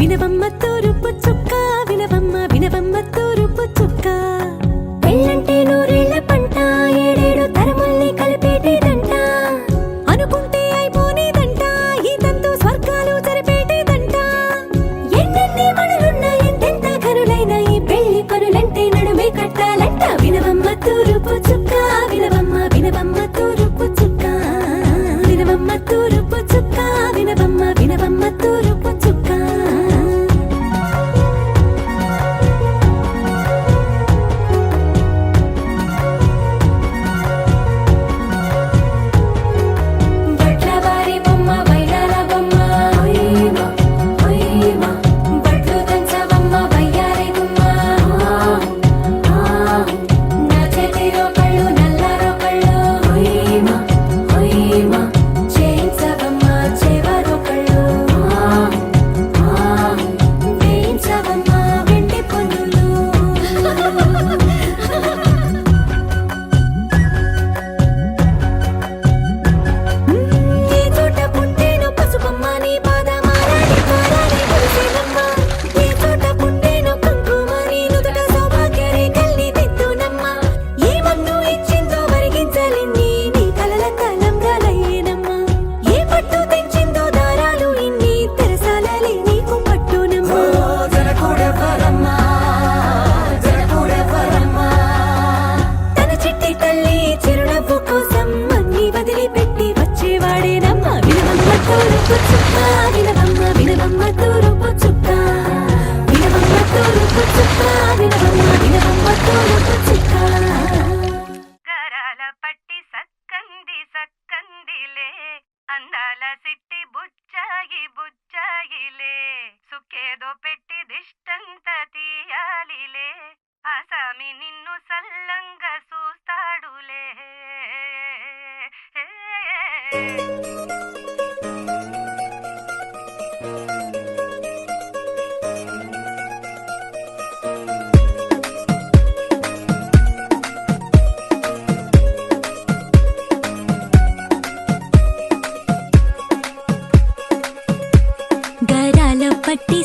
వినవమ్మ తూరుపు చుక్క వినవమ్మ వినవమ్మ తూరుపు చుక్క పెళ్ళంటే నూరేళ్ల పంట ఏడేడు తరముల్ని కలిపేటేదంట అనుకుంటే అయిపోనేదంట ఈ తంతు స్వర్గాలు జరిపేటేదంట ఎన్నెన్ని మనులున్న ఎంతెంత కరులైన ఈ పెళ్లి కొనులంటే నడుమే కట్టాలంట వినవమ్మ తూరుపు చుక్క వినవమ్మ వినవమ్మ తూరుపు చుక్క వినవమ్మ తూరుపు చుక్క వినవమ్మ వినవమ్మ తూరుపు చుక్క అందాల సిట్టి బుచ్చాయి బుచ్చాయిలే సుఖేదో పెట్టి దిష్టంత తీయాలిలే ఆసామి నిన్ను సల్లంగా చూస్తాడులే గరాల పట్టి